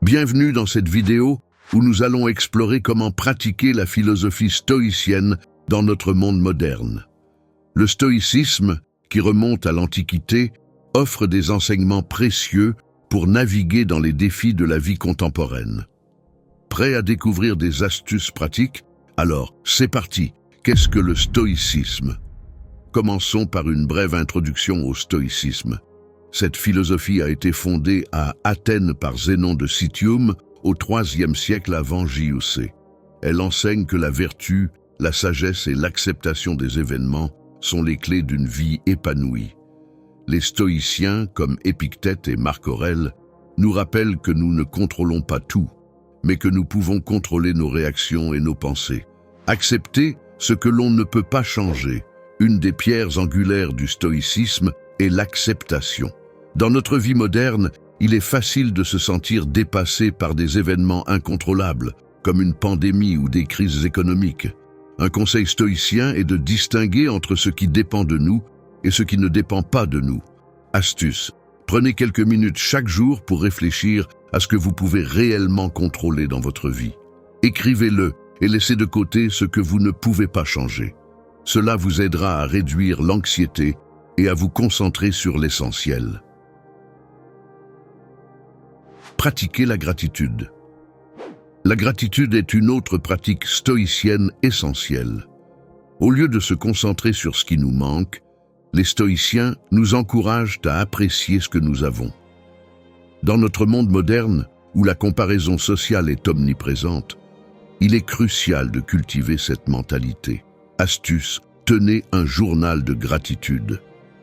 Bienvenue dans cette vidéo où nous allons explorer comment pratiquer la philosophie stoïcienne dans notre monde moderne. Le stoïcisme, qui remonte à l'Antiquité, offre des enseignements précieux pour naviguer dans les défis de la vie contemporaine. Prêt à découvrir des astuces pratiques? Alors, c'est parti! Qu'est-ce que le stoïcisme? Commençons par une brève introduction au stoïcisme. Cette philosophie a été fondée à Athènes par Zénon de Citium au IIIe siècle avant JOC. Elle enseigne que la vertu, la sagesse et l'acceptation des événements sont les clés d'une vie épanouie. Les stoïciens, comme Épictète et Marc Aurèle, nous rappellent que nous ne contrôlons pas tout, mais que nous pouvons contrôler nos réactions et nos pensées. Accepter ce que l'on ne peut pas changer. Une des pierres angulaires du stoïcisme est l'acceptation. Dans notre vie moderne, il est facile de se sentir dépassé par des événements incontrôlables, comme une pandémie ou des crises économiques. Un conseil stoïcien est de distinguer entre ce qui dépend de nous et ce qui ne dépend pas de nous. Astuce: prenez quelques minutes chaque jour pour réfléchir à ce que vous pouvez réellement contrôler dans votre vie. Écrivez-le et laissez de côté ce que vous ne pouvez pas changer. Cela vous aidera à réduire l'anxiété et à vous concentrer sur l'essentiel. Pratiquez la gratitude. La gratitude est une autre pratique stoïcienne essentielle. Au lieu de se concentrer sur ce qui nous manque, les stoïciens nous encouragent à apprécier ce que nous avons. Dans notre monde moderne, où la comparaison sociale est omniprésente, il est crucial de cultiver cette mentalité. Astuce: tenez un journal de gratitude.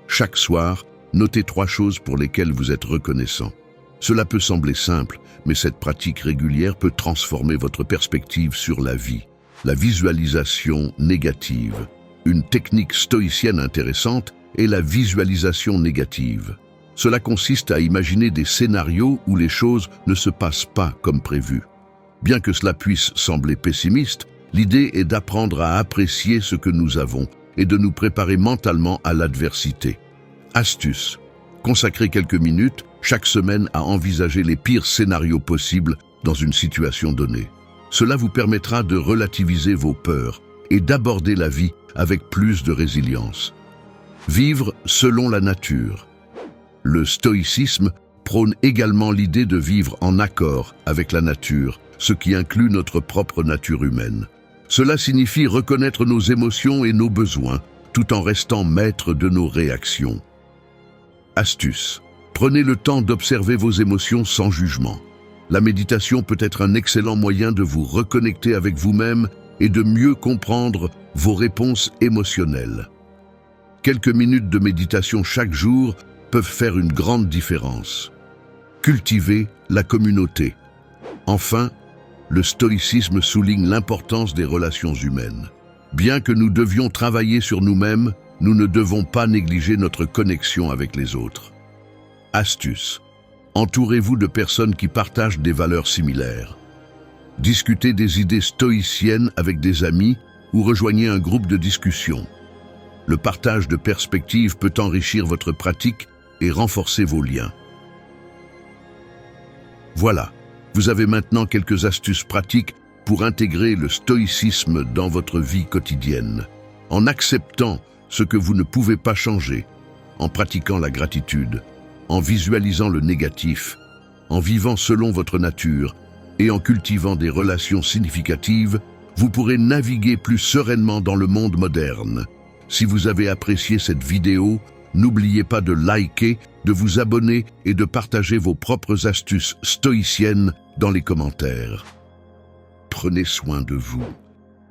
Chaque soir, notez 3 choses pour lesquelles vous êtes reconnaissant. Cela peut sembler simple, mais cette pratique régulière peut transformer votre perspective sur la vie. La visualisation négative. Une technique stoïcienne intéressante est la visualisation négative. Cela consiste à imaginer des scénarios où les choses ne se passent pas comme prévu. Bien que cela puisse sembler pessimiste, l'idée est d'apprendre à apprécier ce que nous avons et de nous préparer mentalement à l'adversité. Astuce: consacrez quelques minutes chaque semaine à envisager les pires scénarios possibles dans une situation donnée. Cela vous permettra de relativiser vos peurs et d'aborder la vie avec plus de résilience. Vivre selon la nature. Le stoïcisme prône également l'idée de vivre en accord avec la nature, ce qui inclut notre propre nature humaine. Cela signifie reconnaître nos émotions et nos besoins, tout en restant maître de nos réactions. Astuce: prenez le temps d'observer vos émotions sans jugement. La méditation peut être un excellent moyen de vous reconnecter avec vous-même et de mieux comprendre vos réponses émotionnelles. Quelques minutes de méditation chaque jour peuvent faire une grande différence. Cultivez la communauté. Enfin, le stoïcisme souligne l'importance des relations humaines. Bien que nous devions travailler sur nous-mêmes, nous ne devons pas négliger notre connexion avec les autres. Astuce: entourez-vous de personnes qui partagent des valeurs similaires. Discutez des idées stoïciennes avec des amis ou rejoignez un groupe de discussion. Le partage de perspectives peut enrichir votre pratique et renforcer vos liens. Voilà, vous avez maintenant quelques astuces pratiques pour intégrer le stoïcisme dans votre vie quotidienne. En acceptant ce que vous ne pouvez pas changer, en pratiquant la gratitude, en visualisant le négatif, en vivant selon votre nature et en cultivant des relations significatives, vous pourrez naviguer plus sereinement dans le monde moderne. Si vous avez apprécié cette vidéo, n'oubliez pas de liker, de vous abonner et de partager vos propres astuces stoïciennes dans les commentaires. Prenez soin de vous.